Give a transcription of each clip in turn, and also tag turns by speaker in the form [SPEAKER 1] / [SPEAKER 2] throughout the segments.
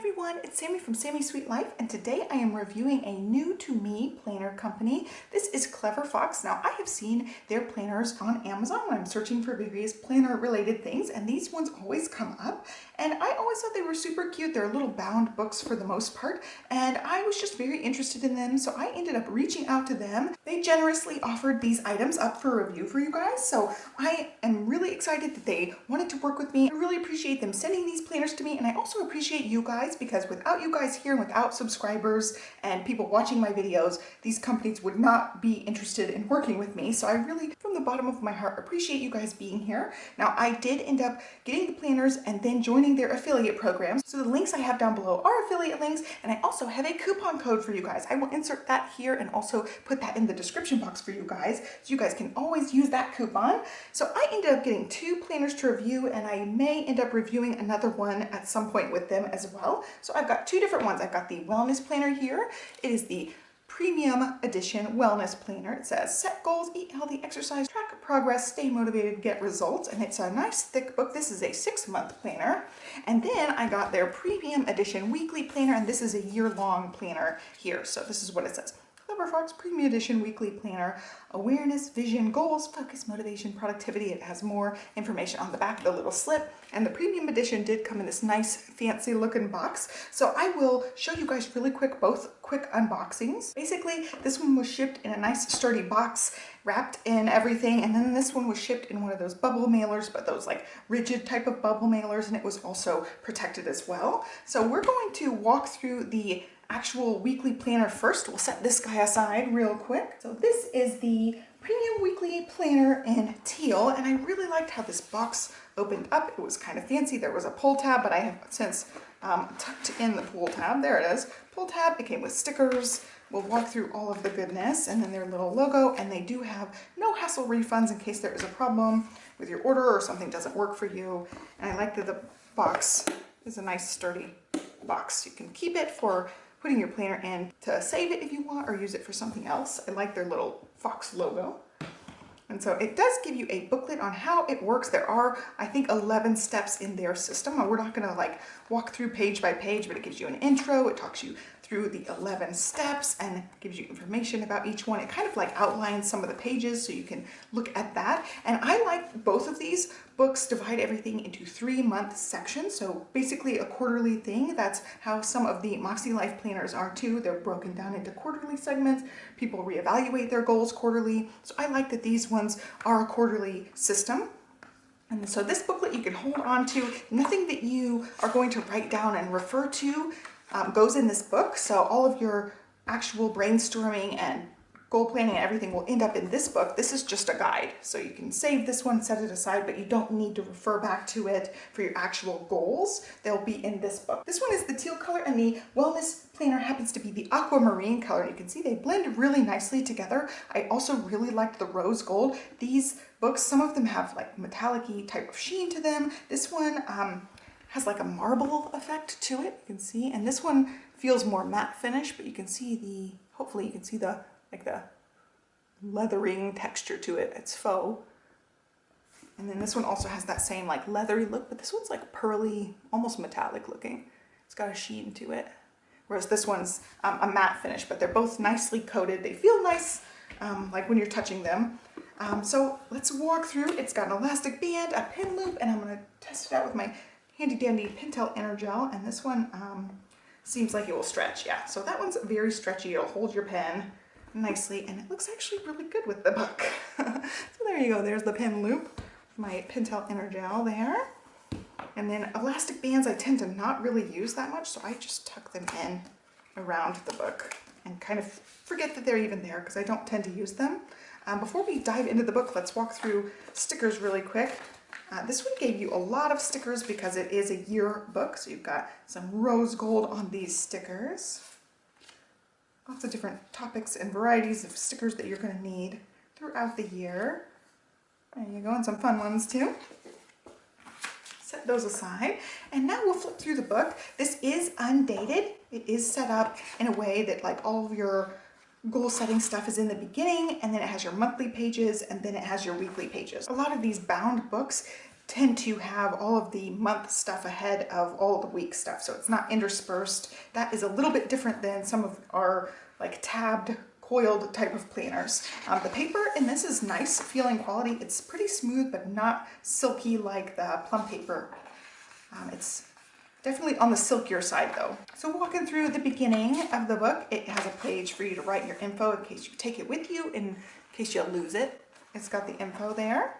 [SPEAKER 1] everyone, it's Sammy from Sammy's Sweet Life, and today I am reviewing a new to me planner company. This is Clever Fox. Now I have seen their planners on Amazon when I'm searching for various planner related things, and these ones always come up, and I always thought they were super cute. They're little bound books for the most part, and I was just very interested in them, so I ended up reaching out to them. They generously offered these items up for review for you guys, so I am really excited that they wanted to work with me. I really appreciate them sending these planners to me, and I also appreciate you guys, because without you guys here and without subscribers and people watching my videos, these companies would not be interested in working with me. So I really, from the bottom of my heart, appreciate you guys being here. Now I did end up getting the planners and then joining their affiliate programs. So the links I have down below are affiliate links, and I also have a coupon code for you guys. I will insert that here and also put that in the description box for you guys, so you guys can always use that coupon. So I ended up getting 2 planners to review, and I may end up reviewing another one at some point with them as well. So I've got 2 different ones. I've got the wellness planner here. It is the premium edition wellness planner. It says set goals, eat healthy, exercise, track progress, stay motivated, get results. And it's a nice thick book. This is a 6-month planner. And then I got their premium edition weekly planner, and this is a year-long planner here. So this is what it says. Clever Fox Premium Edition Weekly Planner. Awareness, vision, goals, focus, motivation, productivity. It has more information on the back of the little slip. And the Premium Edition did come in this nice fancy looking box. So I will show you guys really quick, both quick unboxings. Basically, this one was shipped in a nice sturdy box, wrapped in everything. And then this one was shipped in one of those bubble mailers, but those like rigid type of bubble mailers. And it was also protected as well. So we're going to walk through the actual weekly planner first. We'll set this guy aside real quick. So this is the premium weekly planner in teal, and I really liked how this box opened up. It was kind of fancy. There was a pull tab, but I have since tucked in the pull tab. There it is. Pull tab. It came with stickers. We'll walk through all of the goodness, and then their little logo, and they do have no hassle refunds in case there is a problem with your order or something doesn't work for you. And I like that the box is a nice sturdy box. You can keep it for putting your planner in to save it if you want, or use it for something else. I like their little fox logo. And so it does give you a booklet on how it works. There are, I think, 11 steps in their system. We're not gonna like walk through page by page, but it gives you an intro. It talks you through the 11 steps and gives you information about each one. It kind of like outlines some of the pages so you can look at that. And I like both of these books divide everything into 3-month sections. So basically a quarterly thing. That's how some of the Moxie Life planners are too. They're broken down into quarterly segments. People reevaluate their goals quarterly. So I like that these ones are a quarterly system. And so this booklet you can hold on to. Nothing that you are going to write down and refer to goes in this book. So all of your actual brainstorming and goal planning and everything will end up in this book. This is just a guide. So you can save this one, set it aside, but you don't need to refer back to it for your actual goals. They'll be in this book. This one is the teal color, and the wellness planner happens to be the aquamarine color. You can see they blend really nicely together. I also really liked the rose gold. These books, some of them have like metallic-y type of sheen to them. This one has like a marble effect to it, you can see. And this one feels more matte finish, but you can see the, hopefully you can see the, like the leathering texture to it. It's faux. And then this one also has that same like leathery look, but this one's like pearly, almost metallic looking. It's got a sheen to it. Whereas this one's a matte finish, but they're both nicely coated. They feel nice, like when you're touching them. So let's walk through. It's got an elastic band, a pin loop, and I'm gonna test it out with my handy dandy Pentel Energel. And this one seems like it will stretch. Yeah, so that one's very stretchy. It'll hold your pen nicely, and it looks actually really good with the book. So there you go. There's the pen loop, my Pentel Energel there. And then elastic bands I tend to not really use that much, so I just tuck them in around the book and kind of forget that they're even there because I don't tend to use them. Before we dive into the book, let's walk through stickers really quick. This one gave you a lot of stickers because it is a year book, so you've got some rose gold on these stickers. Lots of different topics and varieties of stickers that you're going to need throughout the year. There you go, and some fun ones too. Set those aside, and now we'll flip through the book. This is undated. It is set up in a way that like all of your goal setting stuff is in the beginning, and then it has your monthly pages, and then it has your weekly pages. A lot of these bound books tend to have all of the month stuff ahead of all the week stuff, so it's not interspersed. That is a little bit different than some of our like tabbed, coiled type of planners. The paper in this is nice feeling quality. It's pretty smooth, but not silky like the plum paper. It's definitely on the silkier side though. So walking through the beginning of the book, it has a page for you to write your info in case you take it with you, in case you lose it. It's got the info there.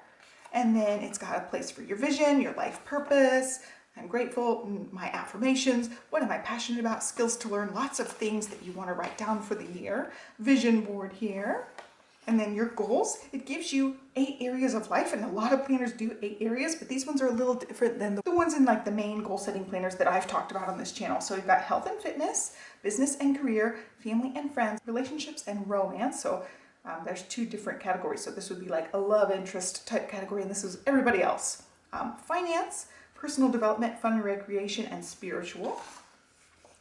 [SPEAKER 1] And then it's got a place for your vision, your life purpose. I'm grateful, my affirmations, what am I passionate about, skills to learn, lots of things that you want to write down for the year. Vision board here. And then your goals. It gives you 8 areas of life, and a lot of planners do 8 areas, but these ones are a little different than the ones in like the main goal setting planners that I've talked about on this channel. So you've got health and fitness, business and career, family and friends, relationships and romance. So there's 2 different categories. So this would be like a love interest type category, and this is everybody else. Finance, personal development, fun and recreation, and spiritual.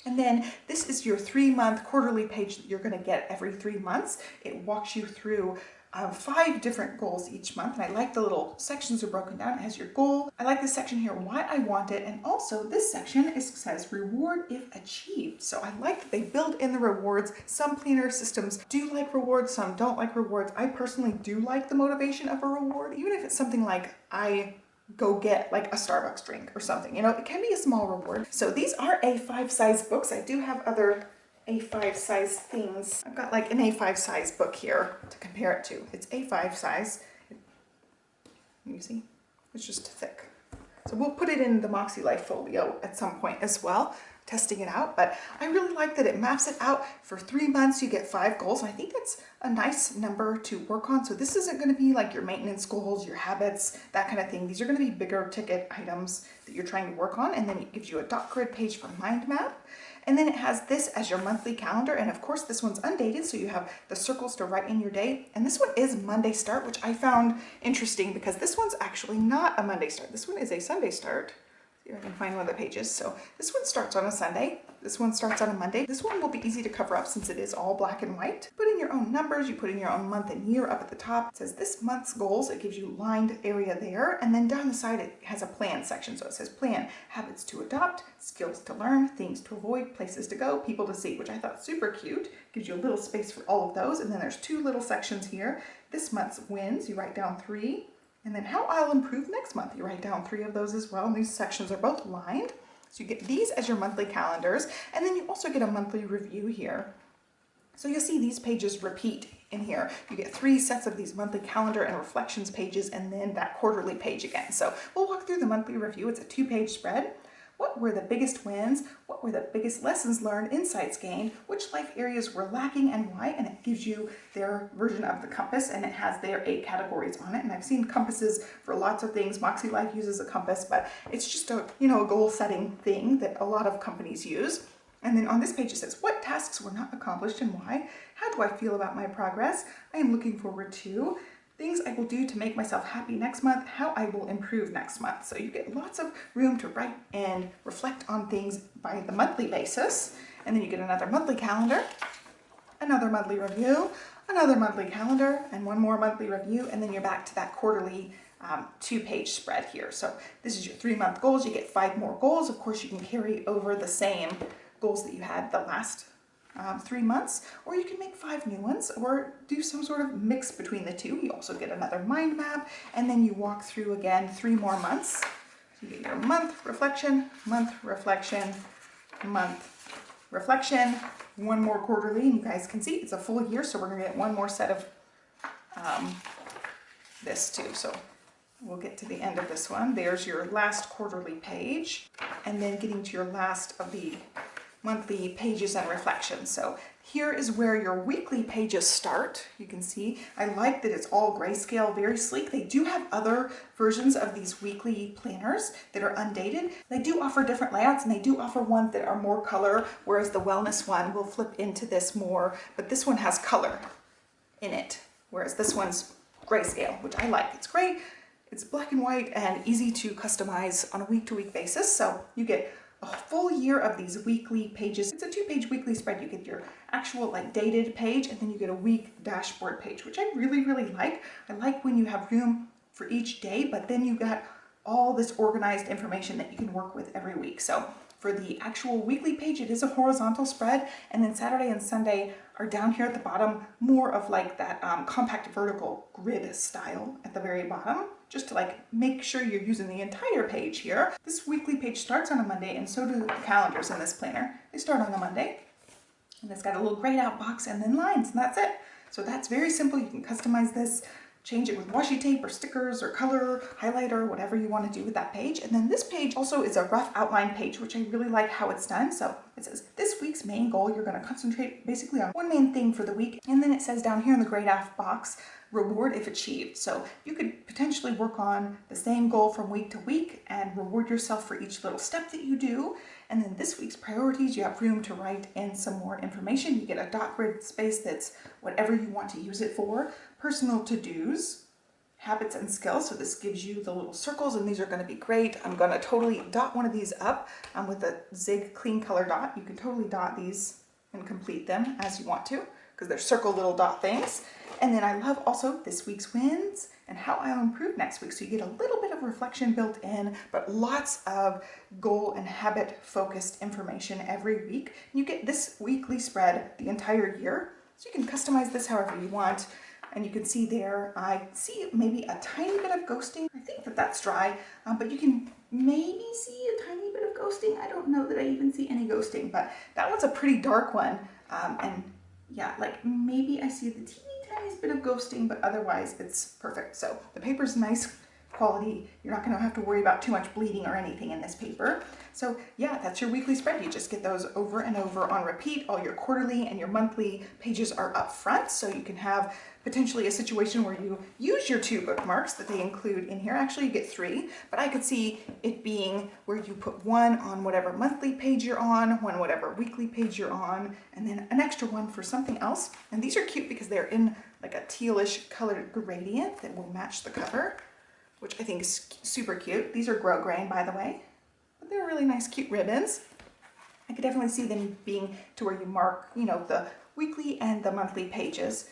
[SPEAKER 1] And then this is your 3-month quarterly page that you're going to get every 3 months. It walks you through 5 different goals each month, and I like the little sections are broken down. It has your goal. I like this section here, why I want it, and also this section says reward if achieved. So I like that they build in the rewards. Some planner systems do like rewards, some don't like rewards. I personally do like the motivation of a reward, even if it's something like I go get like a Starbucks drink or something, you know, it can be a small reward. So these are A5 size books. I do have other A5 size things. I've got like an A5 size book here to compare it to. It's A5 size. You see, it's just thick. So we'll put it in the Moxie Life folio at some point as well, testing it out. But I really like that it maps it out for 3 months. You get 5 goals. And I think that's a nice number to work on. So this isn't going to be like your maintenance goals, your habits, that kind of thing. These are going to be bigger ticket items that you're trying to work on. And then it gives you a dot grid page for mind map. And then it has this as your monthly calendar. And of course, this one's undated, so you have the circles to write in your date. And this one is Monday start, which I found interesting because this one's actually not a Monday start. This one is a Sunday start. See if I can find one of the pages. So this one starts on a Sunday. This one starts on a Monday. This one will be easy to cover up since it is all black and white. Put in your own numbers. You put in your own month and year up at the top. It says this month's goals. It gives you lined area there. And then down the side, it has a plan section. So it says plan, habits to adopt, skills to learn, things to avoid, places to go, people to see, which I thought super cute. Gives you a little space for all of those. And then there's 2 little sections here. This month's wins. You write down 3. And then how I'll improve next month. You write down 3 of those as well. And these sections are both lined. So you get these as your monthly calendars. And then you also get a monthly review here. So you'll see these pages repeat in here. You get 3 sets of these monthly calendar and reflections pages, and then that quarterly page again. So we'll walk through the monthly review. It's a 2-page spread. What were the biggest wins? What were the biggest lessons learned, insights gained? Which life areas were lacking and why? And it gives you their version of the compass, and it has their 8 categories on it. And I've seen compasses for lots of things. Moxie Life uses a compass, but it's just a, you know, a goal setting thing that a lot of companies use. And then on this page it says, what tasks were not accomplished and why? How do I feel about my progress? I am looking forward to. Things I will do to make myself happy next month, how I will improve next month. So you get lots of room to write and reflect on things by the monthly basis. And then you get another monthly calendar, another monthly review, another monthly calendar, and one more monthly review. And then you're back to that quarterly 2-page spread here. So this is your 3-month goals. You get 5 more goals. Of course, you can carry over the same goals that you had the last 3 months, or you can make 5 new ones, or do some sort of mix between the 2. You also get another mind map, and then you walk through again 3 more months. So you get your month reflection, month reflection, month reflection, 1 more quarterly, and you guys can see it's a full year, so we're gonna get 1 more set of this too. So we'll get to the end of this one. There's your last quarterly page, and then getting to your last of the monthly pages and reflections. So here is where your weekly pages start. You can see I like that it's all grayscale, very sleek. They do have other versions of these weekly planners that are undated. They do offer different layouts, and they do offer ones that are more color, whereas the wellness one will flip into this more, but this one has color in it, whereas this one's grayscale, which I like. It's great. It's black and white and easy to customize on a week-to-week basis. So you get a full year of these weekly pages. It's a 2-page weekly spread. You get your actual like dated page, and then you get a week dashboard page, which I really, really like. I like when you have room for each day, but then you got all this organized information that you can work with every week. So for the actual weekly page, it is a horizontal spread, and then Saturday and Sunday are down here at the bottom, more of like that compact vertical grid style at the very bottom, just to like make sure you're using the entire page here. This weekly page starts on a Monday, and so do the calendars in this planner. They start on a Monday, and it's got a little grayed out box and then lines, and that's it. So that's very simple. You can customize this, change it with washi tape or stickers or color, highlighter, whatever you want to do with that page. And then this page also is a rough outline page, which I really like how it's done. So it says this week's main goal, you're going to concentrate basically on one main thing for the week. And then it says down here in the grayed out box, reward if achieved. So you could potentially work on the same goal from week to week and reward yourself for each little step that you do. And then this week's priorities, you have room to write in some more information. You get a dot grid space that's whatever you want to use it for. Personal to-dos, habits and skills. So this gives you the little circles, and these are going to be great. I'm going to totally dot one of these up with a Zig clean color dot. You can totally dot these and complete them as you want to, because they're circle little dot things. And then I love also this week's wins and how I'll improve next week. So you get a little bit of reflection built in, but lots of goal and habit focused information every week. You get this weekly spread the entire year. So you can customize this however you want. And you can see there, I see maybe a tiny bit of ghosting. I think that that's dry, but you can maybe see a tiny bit of ghosting. I don't know that I even see any ghosting, but that one's a pretty dark one. And yeah, like maybe I see the tiniest bit of ghosting, but otherwise it's perfect. So the paper's nice quality. You're not going to have to worry about too much bleeding or anything in this paper. So yeah, that's your weekly spread. You just get those over and over on repeat. All your quarterly and your monthly pages are up front, so you can have potentially a situation where you use your 2 bookmarks that they include in here. Actually, you get 3, but I could see it being where you put one on whatever monthly page you're on, one whatever weekly page you're on, and then an extra one for something else. And these are cute because they're in like a tealish colored gradient that will match the cover, which I think is super cute. These are grosgrain, by the way, but they're really nice, cute ribbons. I could definitely see them being to where you mark, you know, the weekly and the monthly pages.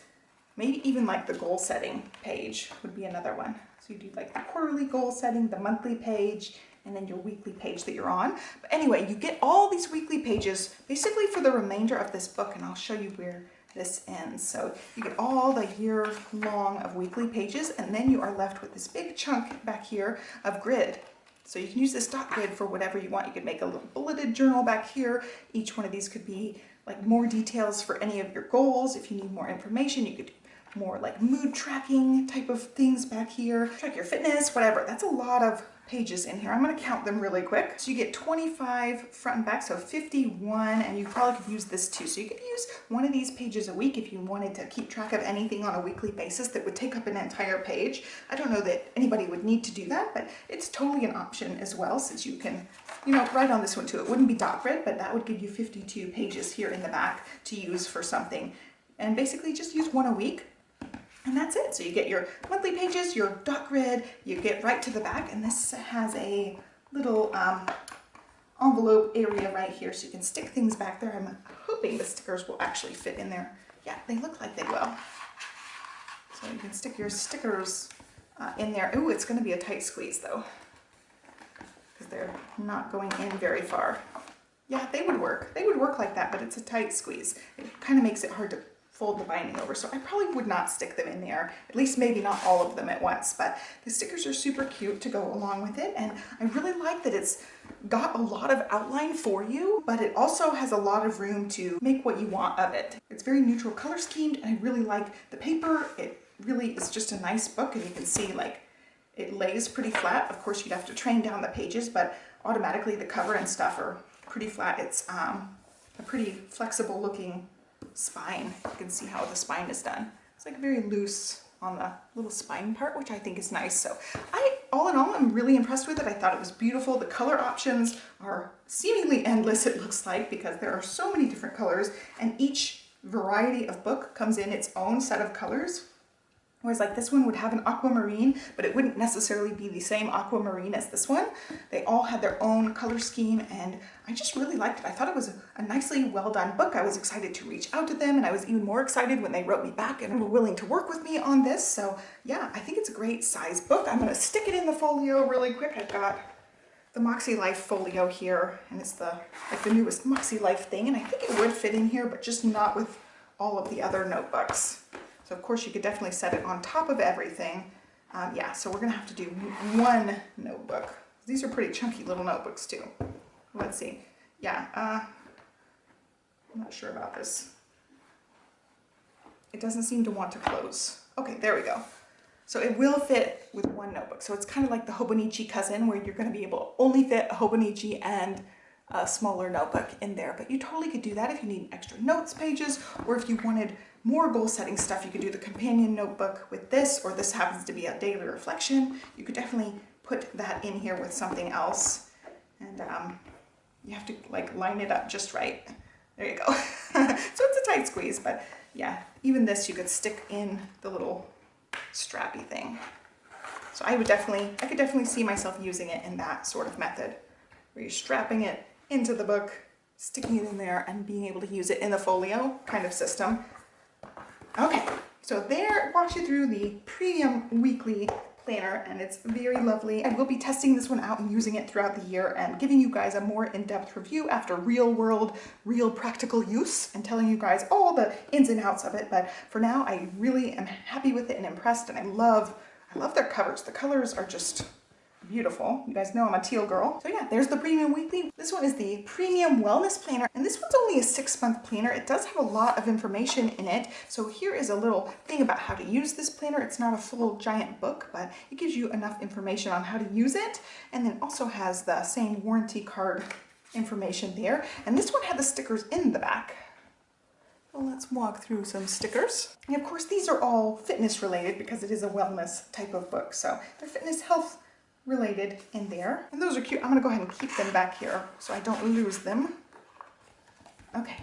[SPEAKER 1] Maybe even like the goal setting page would be another one. So you do like the quarterly goal setting, the monthly page, and then your weekly page that you're on. But anyway, you get all these weekly pages basically for the remainder of this book, and I'll show you where this ends. So you get all the year long of weekly pages, and then you are left with this big chunk back here of grid. So you can use this dot grid for whatever you want. You could make a little bulleted journal back here. Each one of these could be like more details for any of your goals. If you need more information, you could do more like mood tracking type of things back here. Track your fitness, whatever. That's a lot of pages in here. I'm going to count them really quick. So you get 25 front and back, so 51, and you probably could use this too. So you could use one of these pages a week if you wanted to keep track of anything on a weekly basis that would take up an entire page. I don't know that anybody would need to do that, but it's totally an option as well, since you can, you know, write on this one too. It wouldn't be dot grid, but that would give you 52 pages here in the back to use for something. And basically just use one a week. And that's it. So you get your monthly pages, your dot grid, you get right to the back, and this has a little envelope area right here so you can stick things back there. I'm hoping the stickers will actually fit in there. Yeah, they look like they will. So you can stick your stickers in there. Ooh, it's going to be a tight squeeze though, because they're not going in very far. Yeah, they would work. They would work like that, but it's a tight squeeze. It kind of makes it hard to fold the binding over, so I probably would not stick them in there, at least maybe not all of them at once. But the stickers are super cute to go along with it, and I really like that it's got a lot of outline for you, but it also has a lot of room to make what you want of it. It's very neutral color schemed, and I really like the paper. It really is just a nice book, and you can see like it lays pretty flat. Of course, you'd have to train down the pages, but automatically the cover and stuff are pretty flat. It's a pretty flexible looking spine. You can see how the spine is done. It's like very loose on the little spine part, which I think is nice. So all in all, I'm really impressed with it. I thought it was beautiful. The color options are seemingly endless, it looks like, because there are so many different colors, and each variety of book comes in its own set of colors. Whereas like this one would have an aquamarine, but it wouldn't necessarily be the same aquamarine as this one. They all had their own color scheme, and I just really liked it. I thought it was a nicely well done book. I was excited to reach out to them, and I was even more excited when they wrote me back and were willing to work with me on this. So yeah, I think it's a great size book. I'm gonna stick it in the folio really quick. I've got the Moxie Life folio here, and it's the newest Moxie Life thing, and I think it would fit in here, but just not with all of the other notebooks. So of course you could definitely set it on top of everything. Yeah, so we're gonna have to do one notebook. These are pretty chunky little notebooks too. Let's see. Yeah, I'm not sure about this. It doesn't seem to want to close. Okay, there we go. So it will fit with one notebook. So it's kind of like the Hobonichi cousin, where you're going to be able to only fit a Hobonichi and a smaller notebook in there. But you totally could do that if you need extra notes pages, or if you wanted more goal setting stuff, you could do the companion notebook with this, or this happens to be a daily reflection. You could definitely put that in here with something else. And you have to like line it up just right. There you go. So it's a tight squeeze, but yeah, even this you could stick in the little strappy thing. So I could definitely see myself using it in that sort of method, where you're strapping it into the book, sticking it in there, and being able to use it in the folio kind of system. Okay, so there walks you through the premium weekly planner, and it's very lovely. I will be testing this one out and using it throughout the year and giving you guys a more in-depth review after real world, real practical use, and telling you guys all the ins and outs of it. But for now, I really am happy with it and impressed, and I love their covers. The colors are just beautiful. You guys know I'm a teal girl. So yeah, there's the premium weekly. This one is the premium wellness planner, and this one's only a 6-month planner. It does have a lot of information in it. So here is a little thing about how to use this planner. It's not a full giant book, but it gives you enough information on how to use it, and then also has the same warranty card information there. And this one had the stickers in the back. Well, let's walk through some stickers. And of course, these are all fitness related because it is a wellness type of book. So they're fitness, health related in there. And those are cute. I'm gonna go ahead and keep them back here so I don't lose them. Okay,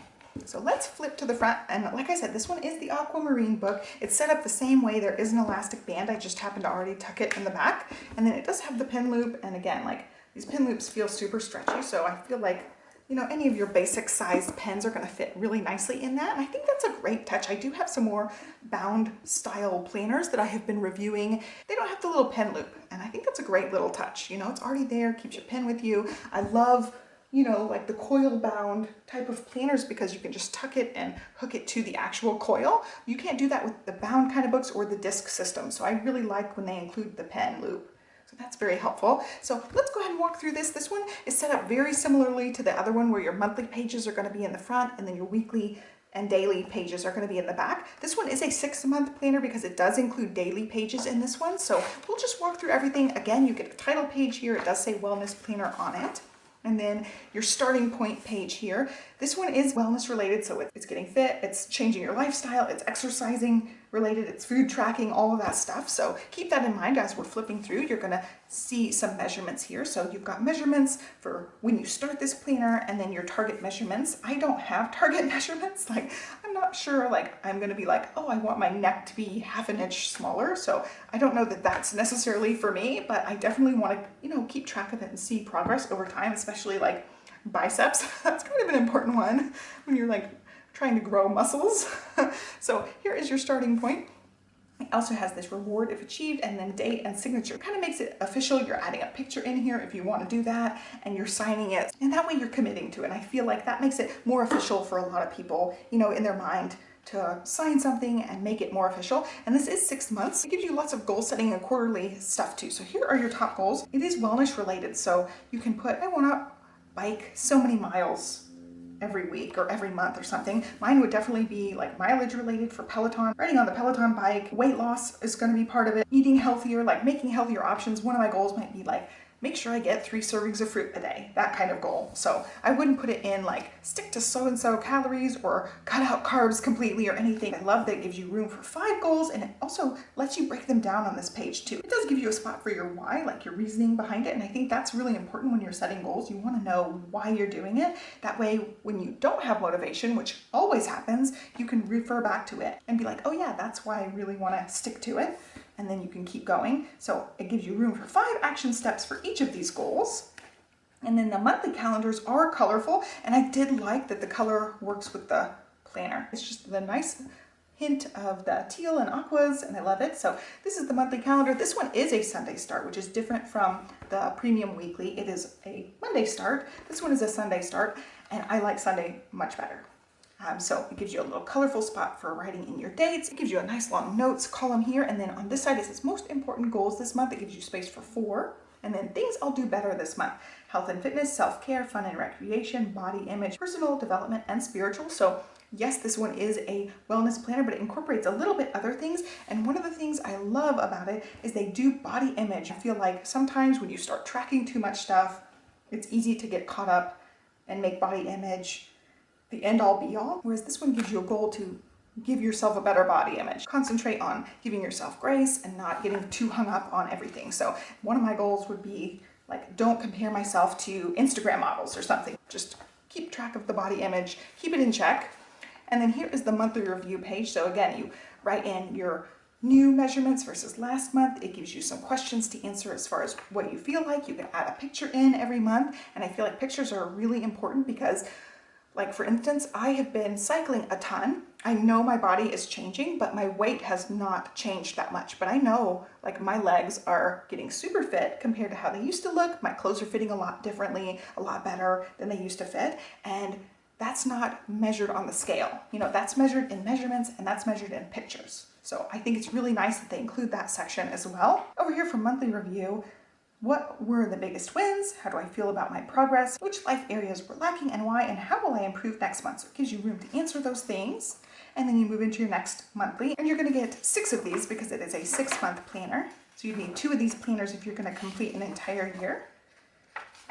[SPEAKER 1] so let's flip to the front. And like I said, this one is the Aquamarine book. It's set up the same way. There is an elastic band. I just happened to already tuck it in the back. And then it does have the pin loop. And again, like these pin loops feel super stretchy. So I feel like, you know, any of your basic sized pens are going to fit really nicely in that. And I think that's a great touch. I do have some more bound style planners that I have been reviewing. They don't have the little pen loop. And I think that's a great little touch. You know, it's already there, keeps your pen with you. I love, you know, like the coil bound type of planners because you can just tuck it and hook it to the actual coil. You can't do that with the bound kind of books or the disc system. So I really like when they include the pen loop. So that's very helpful. So let's go ahead and walk through this. This one is set up very similarly to the other one, where your monthly pages are going to be in the front and then your weekly and daily pages are going to be in the back. This one is a 6-month planner because it does include daily pages in this one. So we'll just walk through everything. Again, you get a title page here. It does say wellness planner on it. And then your starting point page here. This one is wellness related, so it's getting fit, it's changing your lifestyle, it's exercising related, it's food tracking, all of that stuff. So keep that in mind as we're flipping through. You're gonna see some measurements here. So you've got measurements for when you start this planner, and then your target measurements. I don't have target measurements. Like, I'm not sure, like, I'm gonna be like, oh, I want my neck to be half an inch smaller. So I don't know that that's necessarily for me, but I definitely wanna, you know, keep track of it and see progress over time, especially like biceps. That's kind of an important one when you're like trying to grow muscles. So here is your starting point. It also has this reward if achieved, and then date and signature. It kind of makes it official. You're adding a picture in here if you want to do that, and you're signing it, and that way you're committing to it. And I feel like that makes it more official for a lot of people, you know, in their mind, to sign something and make it more official. And this is 6 months. It gives you lots of goal setting and quarterly stuff too. So here are your top goals. It is wellness related, so you can put, I want to bike so many miles every week or every month or something. Mine would definitely be like mileage related for Peloton, riding on the Peloton bike. Weight loss is going to be part of it. Eating healthier, like making healthier options. One of my goals might be like make sure I get 3 servings of fruit a day, that kind of goal. So I wouldn't put it in like stick to so-and-so calories or cut out carbs completely or anything. I love that it gives you room for 5 goals, and it also lets you break them down on this page too. It does give you a spot for your why, like your reasoning behind it, and I think that's really important when you're setting goals. You want to know why you're doing it. That way, when you don't have motivation, which always happens, you can refer back to it and be like, oh yeah, that's why I really want to stick to it. And then you can keep going. So it gives you room for 5 action steps for each of these goals. And then the monthly calendars are colorful, and I did like that the color works with the planner. It's just the nice hint of the teal and aquas, and I love it. So this is the monthly calendar. This one is a Sunday start, which is different from the premium weekly. It is a Monday start. This one is a Sunday start, and I like Sunday much better. So it gives you a little colorful spot for writing in your dates. It gives you a nice long notes column here. And then on this side it says most important goals this month. It gives you space for 4. And then things I'll do better this month: health and fitness, self-care, fun and recreation, body image, personal development, and spiritual. So yes, this one is a wellness planner, but it incorporates a little bit other things. And one of the things I love about it is they do body image. I feel like sometimes when you start tracking too much stuff, it's easy to get caught up and make body image the end all be all, whereas this one gives you a goal to give yourself a better body image. Concentrate on giving yourself grace and not getting too hung up on everything. So one of my goals would be like, don't compare myself to Instagram models or something. Just keep track of the body image, keep it in check. And then here is the monthly review page. So again, you write in your new measurements versus last month. It gives you some questions to answer as far as what you feel like. You can add a picture in every month. And I feel like pictures are really important because, like for instance, I have been cycling a ton. I know my body is changing, but my weight has not changed that much. But I know like my legs are getting super fit compared to how they used to look. My clothes are fitting a lot differently, a lot better than they used to fit. And that's not measured on the scale. You know, that's measured in measurements and that's measured in pictures. So I think it's really nice that they include that section as well. Over here for monthly review, what were the biggest wins? How do I feel about my progress? Which life areas were lacking and why? And how will I improve next month? So it gives you room to answer those things. And then you move into your next monthly. And you're going to get 6 of these because it is a 6-month planner. So you need 2 of these planners if you're going to complete an entire year.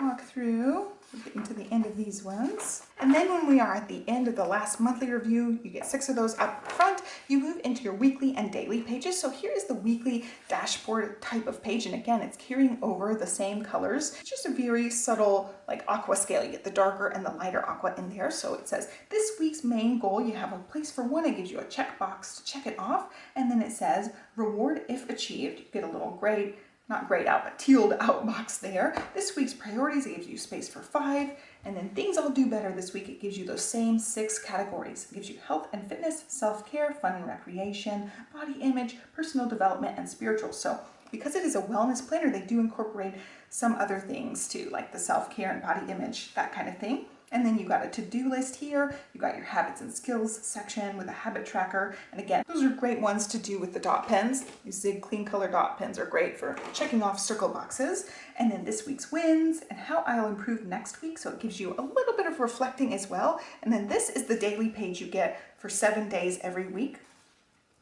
[SPEAKER 1] Walk through, we're getting to the end of these ones. And then when we are at the end of the last monthly review, you get 6 of those up front. You move into your weekly and daily pages. So here is the weekly dashboard type of page. And again, it's carrying over the same colors. It's just a very subtle like aqua scale. You get the darker and the lighter aqua in there. So it says this week's main goal, you have a place for 1. It gives you a checkbox to check it off. And then it says reward if achieved. You get a little gray, not grayed out, but tealed out box there. This week's priorities, it gives you space for 5. And then things I'll do better this week, it gives you those same 6 categories. It gives you health and fitness, self-care, fun and recreation, body image, personal development, and spiritual. So because it is a wellness planner, they do incorporate some other things too, like the self-care and body image, that kind of thing. And then you got a to-do list here. You got your habits and skills section with a habit tracker. And again, those are great ones to do with the dot pens. These Zig Clean Color dot pens are great for checking off circle boxes. And then this week's wins and how I'll improve next week. So it gives you a little bit of reflecting as well. And then this is the daily page you get for 7 days every week.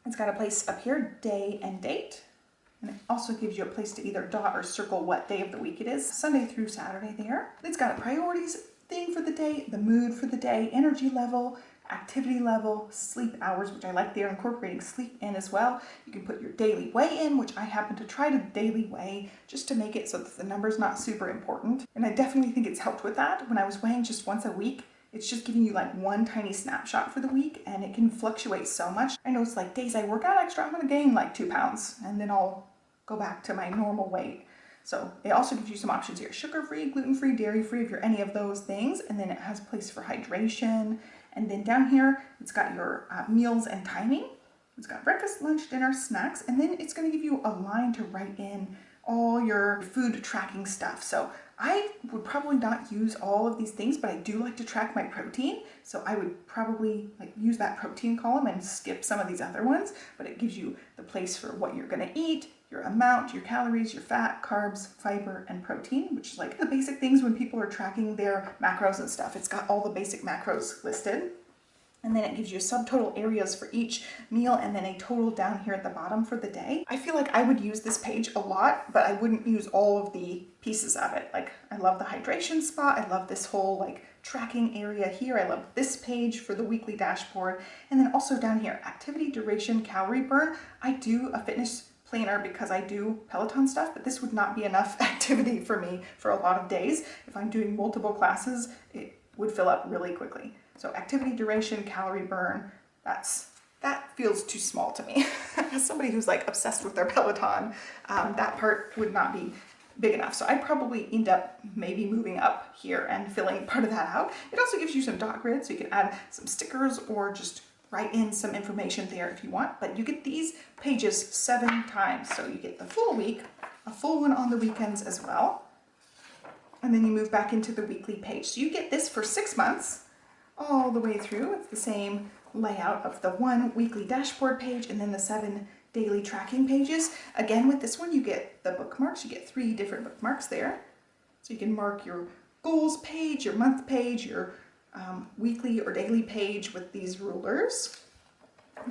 [SPEAKER 1] It's got a place up here, day and date. And it also gives you a place to either dot or circle what day of the week it is, Sunday through Saturday there. It's got a priorities thing for the day, the mood for the day, energy level, activity level, sleep hours, which I like. They're incorporating sleep in as well. You can put your daily weigh in, which I happen to try to daily weigh just to make it so that the number's not super important. And I definitely think it's helped with that. When I was weighing just once a week, it's just giving you like one tiny snapshot for the week, and it can fluctuate so much. I know it's like days I work out extra, I'm gonna gain like 2 pounds and then I'll go back to my normal weight. So it also gives you some options here: sugar-free, gluten-free, dairy-free, if you're any of those things. And then it has a place for hydration. And then down here, it's got your meals and timing. It's got breakfast, lunch, dinner, snacks. And then it's gonna give you a line to write in all your food tracking stuff. So I would probably not use all of these things, but I do like to track my protein. So I would probably like use that protein column and skip some of these other ones, but it gives you the place for what you're gonna eat, your amount, your calories, your fat, carbs, fiber, and protein, which is like the basic things when people are tracking their macros and stuff. It's got all the basic macros listed. And then it gives you subtotal areas for each meal and then a total down here at the bottom for the day. I feel like I would use this page a lot, but I wouldn't use all of the pieces of it. Like, I love the hydration spot. I love this whole like tracking area here. I love this page for the weekly dashboard. And then also down here, activity, duration, calorie burn. I do a fitness planner because I do Peloton stuff, but this would not be enough activity for me for a lot of days. If I'm doing multiple classes, it would fill up really quickly. So activity, duration, calorie burn, that feels too small to me. As somebody who's like obsessed with their Peloton, that part would not be big enough. So I'd probably end up maybe moving up here and filling part of that out. It also gives you some dot grid, so you can add some stickers or just write in some information there if you want. But you get these pages 7 times. So you get the full week, a full one on the weekends as well. And then you move back into the weekly page. So you get this for 6 months. All the way through. It's the same layout of the 1 weekly dashboard page and then the 7 daily tracking pages. Again, with this one, you get the bookmarks. You get 3 different bookmarks there. So you can mark your goals page, your month page, your weekly or daily page with these rulers.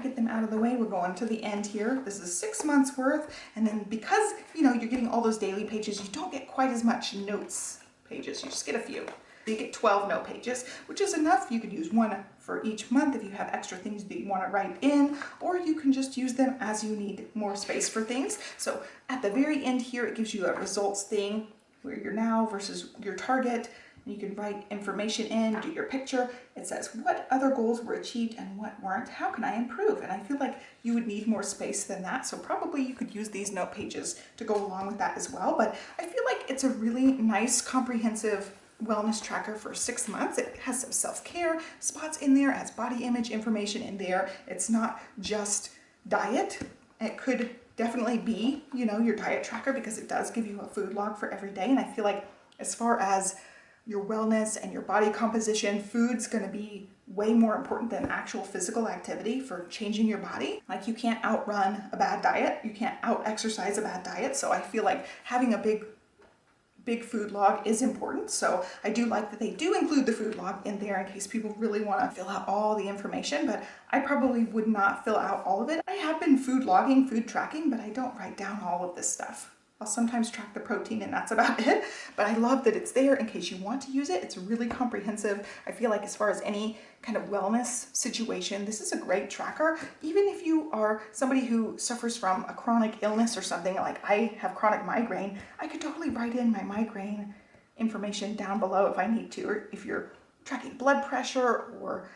[SPEAKER 1] Get them out of the way. We're going to the end here. This is 6 months worth. And then because, you know, you're getting all those daily pages, you don't get quite as much notes pages. You just get a few. You get 12 note pages, which is enough. You could use 1 for each month if you have extra things that you want to write in, or you can just use them as you need more space for things. So at the very end here, it gives you a results thing where you're now versus your target. You can write information in, do your picture. It says what other goals were achieved and what weren't. How can I improve? And I feel like you would need more space than that. So probably you could use these note pages to go along with that as well. But I feel like it's a really nice, comprehensive wellness tracker for 6 months. It has some self-care spots in there, has body image information in there. It's not just diet. It could definitely be, you know, your diet tracker because it does give you a food log for every day. And I feel like as far as your wellness and your body composition, food's going to be way more important than actual physical activity for changing your body. Like, you can't outrun a bad diet. You can't out-exercise a bad diet. So I feel like having a big food log is important. So I do like that they do include the food log in there in case people really want to fill out all the information, but I probably would not fill out all of it. I have been food logging, food tracking, but I don't write down all of this stuff. I'll sometimes track the protein and that's about it, but I love that it's there in case you want to use it. It's really comprehensive. I feel like as far as any kind of wellness situation, this is a great tracker. Even if you are somebody who suffers from a chronic illness or something, like I have chronic migraine, I could totally write in my migraine information down below if I need to, or if you're tracking blood pressure or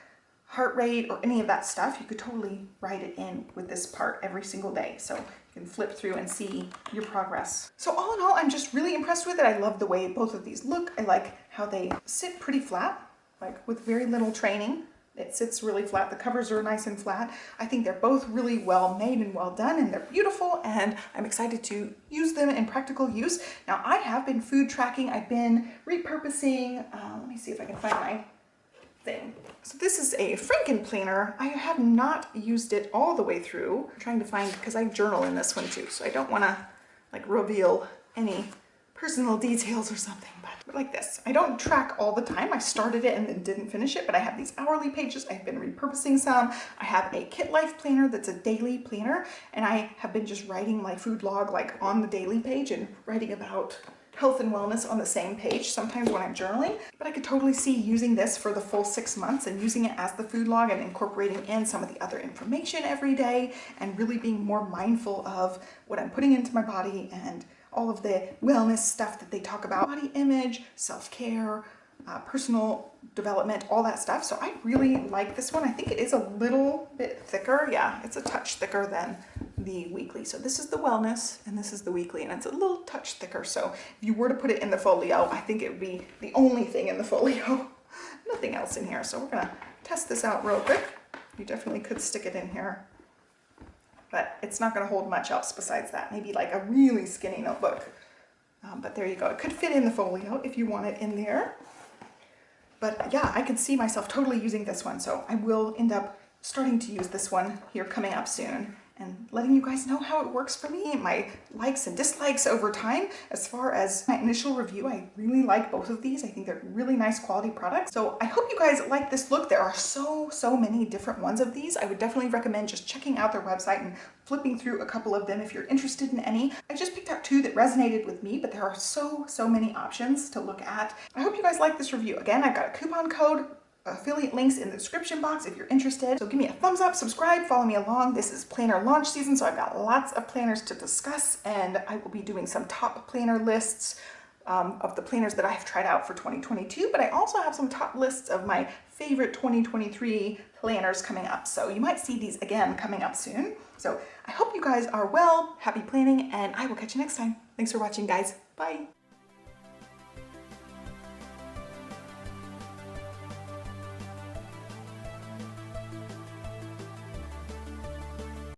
[SPEAKER 1] heart rate or any of that stuff, you could totally write it in with this part every single day. So you can flip through and see your progress. So all in all, I'm just really impressed with it. I love the way both of these look. I like how they sit pretty flat, like with very little training. It sits really flat. The covers are nice and flat. I think they're both really well made and well done, and they're beautiful, and I'm excited to use them in practical use. Now, I have been food tracking. I've been repurposing. Let me see if I can find my thing. So this is a Franken planner. I have not used it all the way through. I'm trying to find, because I journal in this one too, so I don't want to like reveal any personal details or something, but like this. I don't track all the time. I started it and then didn't finish it, but I have these hourly pages. I've been repurposing some. I have a Kit Life planner that's a daily planner, and I have been just writing my food log like on the daily page and writing about health and wellness on the same page sometimes when I'm journaling. But I could totally see using this for the full 6 months and using it as the food log and incorporating in some of the other information every day and really being more mindful of what I'm putting into my body and all of the wellness stuff that they talk about. Body image, self-care, personal development, all that stuff. So I really like this one. I think it is a little bit thicker. Yeah, it's a touch thicker than the weekly. So this is the wellness and this is the weekly, and it's a little touch thicker. So if you were to put it in the folio, I think it would be the only thing in the folio. Nothing else in here. So we're gonna test this out real quick. You definitely could stick it in here, but it's not gonna hold much else besides that. Maybe like a really skinny notebook. But there you go. It could fit in the folio if you want it in there. But yeah, I could see myself totally using this one. So I will end up starting to use this one here coming up soon and letting you guys know how it works for me, my likes and dislikes over time. As far as my initial review, I really like both of these. I think they're really nice quality products. So I hope you guys like this look. There are so many different ones of these. I would definitely recommend just checking out their website and flipping through a couple of them if you're interested in any. I just picked out 2 that resonated with me, but there are so many options to look at. I hope you guys like this review. Again, I've got a coupon code, affiliate links in the description box if you're interested. So give me a thumbs up, subscribe, follow me along. This is planner launch season, so I've got lots of planners to discuss, and I will be doing some top planner lists of the planners that I've tried out for 2022, but I also have some top lists of my favorite 2023 planners coming up. So you might see these again coming up soon. So I hope you guys are well, happy planning, and I will catch you next time. Thanks for watching, guys. Bye.